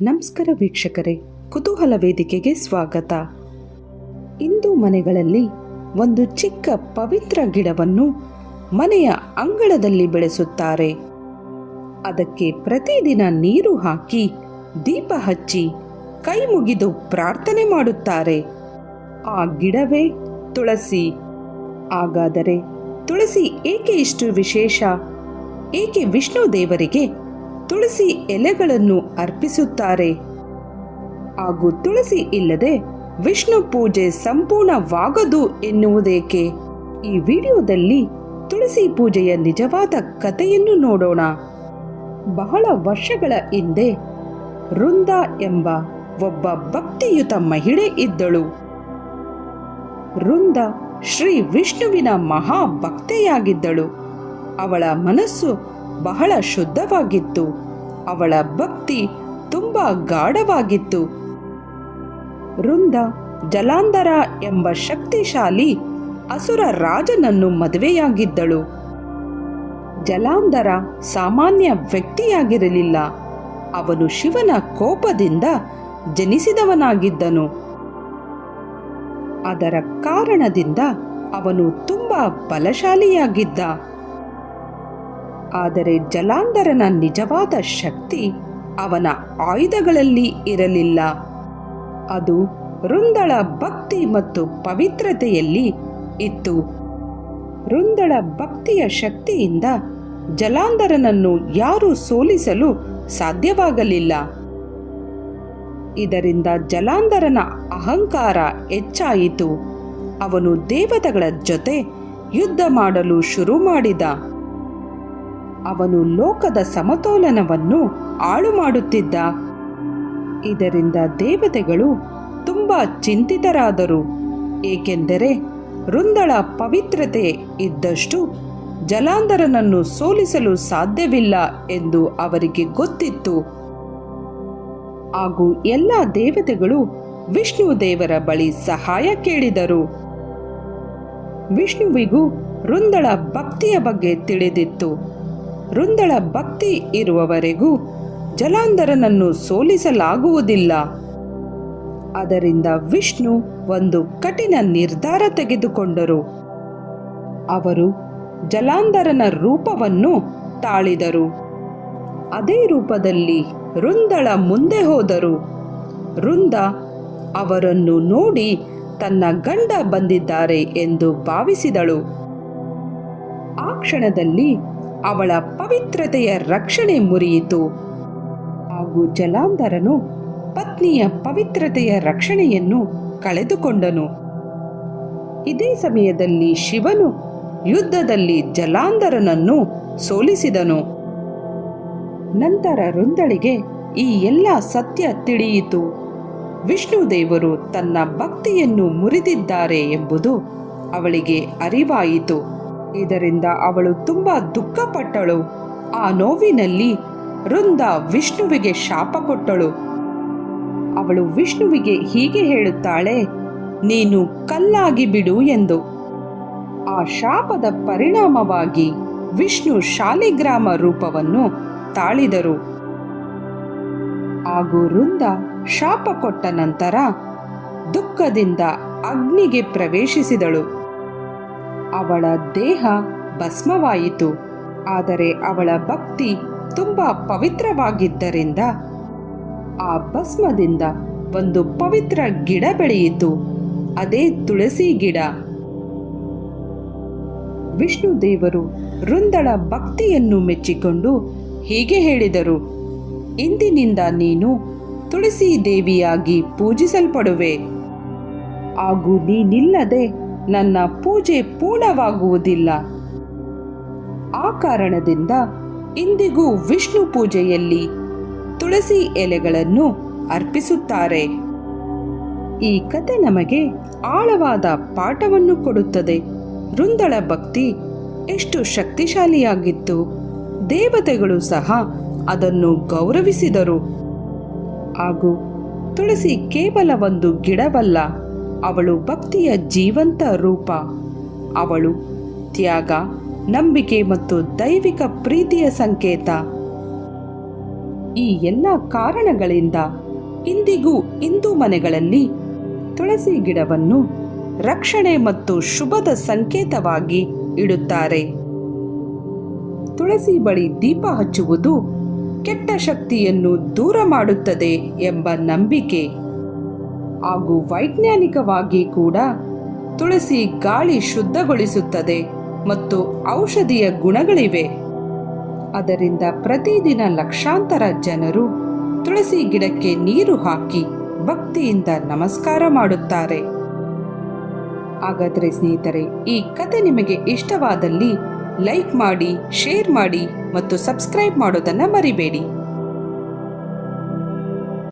ನಮಸ್ಕಾರ ವೀಕ್ಷಕರೇ, ಕುತೂಹಲ ವೇದಿಕೆಗೆ ಸ್ವಾಗತ. ಇಂದು ಮನೆಗಳಲ್ಲಿ ಒಂದು ಚಿಕ್ಕ ಪವಿತ್ರ ಗಿಡವನ್ನು ಮನೆಯ ಅಂಗಳದಲ್ಲಿ ಬೆಳೆಸುತ್ತಾರೆ. ಅದಕ್ಕೆ ಪ್ರತಿದಿನ ನೀರು ಹಾಕಿ ದೀಪ ಹಚ್ಚಿ ಕೈ ಮುಗಿದು ಪ್ರಾರ್ಥನೆ ಮಾಡುತ್ತಾರೆ. ಆ ಗಿಡವೇ ತುಳಸಿ. ಹಾಗಾದರೆ ತುಳಸಿ ಏಕೆ ಇಷ್ಟು ವಿಶೇಷ? ಏಕೆ ವಿಷ್ಣು ದೇವರಿಗೆ ತುಳಸಿ ಎಲೆಗಳನ್ನು ಅರ್ಪಿಸುತ್ತಾರೆ? ಹಾಗೂ ತುಳಸಿ ಇಲ್ಲದೆ ವಿಷ್ಣು ಪೂಜೆ ಸಂಪೂರ್ಣವಾಗದು ಎನ್ನುವುದೇಕೆ? ಈ ವಿಡಿಯೋದಲ್ಲಿ ತುಳಸಿ ಪೂಜೆಯ ನಿಜವಾದ ಕಥೆಯನ್ನು ನೋಡೋಣ. ಬಹಳ ವರ್ಷಗಳ ಹಿಂದೆ ವೃಂದ ಎಂಬ ಒಬ್ಬ ಭಕ್ತಿಯುತ ಮಹಿಳೆ ಇದ್ದಳು. ವೃಂದ ಶ್ರೀ ವಿಷ್ಣುವಿನ ಮಹಾಭಕ್ತೆಯಾಗಿದ್ದಳು. ಅವಳ ಮನಸ್ಸು ಬಹಳ ಶುದ್ಧವಾಗಿತ್ತು. ಅವಳ ಭಕ್ತಿ ತುಂಬಾ ಗಾಢವಾಗಿತ್ತು. ವೃಂದ ಜಲಾಂಧರ ಎಂಬ ಶಕ್ತಿಶಾಲಿ ಅಸುರ ರಾಜನನ್ನು ಮದುವೆಯಾಗಿದ್ದಳು. ಜಲಾಂಧರ ಸಾಮಾನ್ಯ ವ್ಯಕ್ತಿಯಾಗಿರಲಿಲ್ಲ. ಅವನು ಶಿವನ ಕೋಪದಿಂದ ಜನಿಸಿದವನಾಗಿದ್ದನು. ಅದರ ಕಾರಣದಿಂದ ಅವನು ತುಂಬಾ ಬಲಶಾಲಿಯಾಗಿದ್ದ. ಆದರೆ ಜಲಾಂಧರನ ನಿಜವಾದ ಶಕ್ತಿ ಅವನ ಆಯುಧಗಳಲ್ಲಿ ಇರಲಿಲ್ಲ. ಅದು ವೃಂದಳ ಭಕ್ತಿ ಮತ್ತು ಪವಿತ್ರತೆಯಲ್ಲಿ ಇತ್ತು. ವೃಂದಳ ಭಕ್ತಿಯ ಶಕ್ತಿಯಿಂದ ಜಲಾಂಧರನನ್ನು ಯಾರೂ ಸೋಲಿಸಲು ಸಾಧ್ಯವಾಗಲಿಲ್ಲ. ಇದರಿಂದ ಜಲಾಂಧರನ ಅಹಂಕಾರ ಹೆಚ್ಚಾಯಿತು. ಅವನು ದೇವತೆಗಳ ಜೊತೆ ಯುದ್ಧ ಮಾಡಲು ಶುರು ಮಾಡಿದ. ಅವನು ಲೋಕದ ಸಮತೋಲನವನ್ನು ಹಾಳು ಮಾಡುತ್ತಿದ್ದ. ಇದರಿಂದ ದೇವತೆಗಳು ತುಂಬಾ ಚಿಂತಿತರಾದರು. ಏಕೆಂದರೆ ವೃಂದಳ ಪವಿತ್ರತೆ ಇದ್ದಷ್ಟು ಜಲಾಂಧರನನ್ನು ಸೋಲಿಸಲು ಸಾಧ್ಯವಿಲ್ಲ ಎಂದು ಅವರಿಗೆ ಗೊತ್ತಿತ್ತು. ಹಾಗೂ ಎಲ್ಲ ದೇವತೆಗಳು ವಿಷ್ಣು ದೇವರ ಬಳಿ ಸಹಾಯ ಕೇಳಿದರು. ವಿಷ್ಣುವಿಗೂ ವೃಂದಳ ಭಕ್ತಿಯ ಬಗ್ಗೆ ತಿಳಿದಿತ್ತು. ವೃಂದಳ ಭಕ್ತಿ ಇರುವವರೆಗೂ ಜಲಾಂಧರನನ್ನು ಸೋಲಿಸಲಾಗುವುದಿಲ್ಲ. ಅದರಿಂದ ವಿಷ್ಣು ಒಂದು ಕಠಿಣ ನಿರ್ಧಾರ ತೆಗೆದುಕೊಂಡರು. ಅವರು ಜಲಾಂಧರನ ರೂಪವನ್ನು ತಾಳಿದರು. ಅದೇ ರೂಪದಲ್ಲಿ ವೃಂದಳ ಮುಂದೆ ಹೋದರು. ವೃಂದ ಅವರನ್ನು ನೋಡಿ ತನ್ನ ಗಂಡ ಬಂದಿದ್ದಾರೆ ಎಂದು ಭಾವಿಸಿದಳು. ಆ ಕ್ಷಣದಲ್ಲಿ ಅವಳ ಪವಿತ್ರತೆಯ ರಕ್ಷಣೆ ಮುರಿಯಿತು. ಹಾಗೂ ಜಲಾಂಧರನು ಪತ್ನಿಯ ಪವಿತ್ರತೆಯ ರಕ್ಷಣೆಯನ್ನು ಕಳೆದುಕೊಂಡನು. ಇದೇ ಸಮಯದಲ್ಲಿ ಶಿವನು ಯುದ್ಧದಲ್ಲಿ ಜಲಾಂಧರನನ್ನು ಸೋಲಿಸಿದನು. ನಂತರ ವೃಂದಳಿಗೆ ಈ ಎಲ್ಲ ಸತ್ಯ ತಿಳಿಯಿತು. ವಿಷ್ಣು ದೇವರು ತನ್ನ ಭಕ್ತಿಯನ್ನು ಮುರಿದಿದ್ದಾರೆ ಎಂಬುದು ಅವಳಿಗೆ ಅರಿವಾಯಿತು. ಇದರಿಂದ ಅವಳು ತುಂಬಾ ದುಃಖಪಟ್ಟಳು. ಆ ನೋವಿನಲ್ಲಿ ವೃಂದ ವಿಷ್ಣುವಿಗೆ ಶಾಪ ಕೊಟ್ಟಳು. ಅವಳು ವಿಷ್ಣುವಿಗೆ ಹೀಗೆ ಹೇಳುತ್ತಾಳೆ, ನೀನು ಕಲ್ಲಾಗಿ ಬಿಡು ಎಂದು. ಆ ಶಾಪದ ಪರಿಣಾಮವಾಗಿ ವಿಷ್ಣು ಶಾಲಿಗ್ರಾಮ ರೂಪವನ್ನು ತಾಳಿದರು. ಹಾಗೂ ವೃಂದ ಶಾಪ ಕೊಟ್ಟ ನಂತರ ದುಃಖದಿಂದ ಅಗ್ನಿಗೆ ಪ್ರವೇಶಿಸಿದಳು. ಅವಳ ದೇಹ ಭಸ್ಮವಾಯಿತು. ಆದರೆ ಅವಳ ಭಕ್ತಿ ತುಂಬಾ ಪವಿತ್ರವಾಗಿದ್ದರಿಂದ ಆ ಭಸ್ಮದಿಂದ ಒಂದು ಪವಿತ್ರ ಗಿಡ ಬೆಳೆಯಿತು. ಅದೇ ತುಳಸಿ ಗಿಡ. ವಿಷ್ಣು ದೇವರು ವೃಂದಳ ಭಕ್ತಿಯನ್ನು ಮೆಚ್ಚಿಕೊಂಡು ಹೀಗೆ ಹೇಳಿದರು, ಇಂದಿನಿಂದ ನೀನು ತುಳಸಿ ದೇವಿಯಾಗಿ ಪೂಜಿಸಲ್ಪಡುವೆ. ಹಾಗೂ ನೀನಿಲ್ಲದೆ ನನ್ನ ಪೂಜೆ ಪೂರ್ಣವಾಗುವುದಿಲ್ಲ. ಆ ಕಾರಣದಿಂದ ಇಂದಿಗೂ ವಿಷ್ಣು ಪೂಜೆಯಲ್ಲಿ ತುಳಸಿ ಎಲೆಗಳನ್ನು ಅರ್ಪಿಸುತ್ತಾರೆ. ಈ ಕಥೆ ನಮಗೆ ಆಳವಾದ ಪಾಠವನ್ನು ಕೊಡುತ್ತದೆ. ವೃಂದಳ ಭಕ್ತಿ ಎಷ್ಟು ಶಕ್ತಿಶಾಲಿಯಾಗಿತ್ತು. ದೇವತೆಗಳು ಸಹ ಅದನ್ನು ಗೌರವಿಸಿದರು. ಹಾಗೂ ತುಳಸಿ ಕೇವಲ ಒಂದು ಗಿಡವಲ್ಲ, ಅವಳು ಭಕ್ತಿಯ ಜೀವಂತ ರೂಪ. ಅವಳು ತ್ಯಾಗ, ನಂಬಿಕೆ ಮತ್ತು ದೈವಿಕ ಪ್ರೀತಿಯ ಸಂಕೇತ. ಈ ಎಲ್ಲ ಕಾರಣಗಳಿಂದ ಇಂದಿಗೂ ಹಿಂದೂ ಮನೆಗಳಲ್ಲಿ ತುಳಸಿ ಗಿಡವನ್ನು ರಕ್ಷಣೆ ಮತ್ತು ಶುಭದ ಸಂಕೇತವಾಗಿ ಇಡುತ್ತಾರೆ. ತುಳಸಿ ಬಳಿ ದೀಪ ಹಚ್ಚುವುದು ಕೆಟ್ಟ ಶಕ್ತಿಯನ್ನು ದೂರ ಮಾಡುತ್ತದೆ ಎಂಬ ನಂಬಿಕೆ ಹಾಗೂ ವೈಜ್ಞಾನಿಕವಾಗಿ ಕೂಡ ತುಳಸಿ ಗಾಳಿ ಶುದ್ಧಗೊಳಿಸುತ್ತದೆ ಮತ್ತು ಔಷಧಿಯ ಗುಣಗಳಿವೆ. ಅದರಿಂದ ಪ್ರತಿದಿನ ಲಕ್ಷಾಂತರ ಜನರು ತುಳಸಿ ಗಿಡಕ್ಕೆ ನೀರು ಹಾಕಿ ಭಕ್ತಿಯಿಂದ ನಮಸ್ಕಾರ ಮಾಡುತ್ತಾರೆ. ಹಾಗಾದರೆ ಸ್ನೇಹಿತರೆ, ಈ ಕತೆ ನಿಮಗೆ ಇಷ್ಟವಾದಲ್ಲಿ ಲೈಕ್ ಮಾಡಿ, ಶೇರ್ ಮಾಡಿ ಮತ್ತು ಸಬ್ಸ್ಕ್ರೈಬ್ ಮಾಡೋದನ್ನು ಮರಿಬೇಡಿ.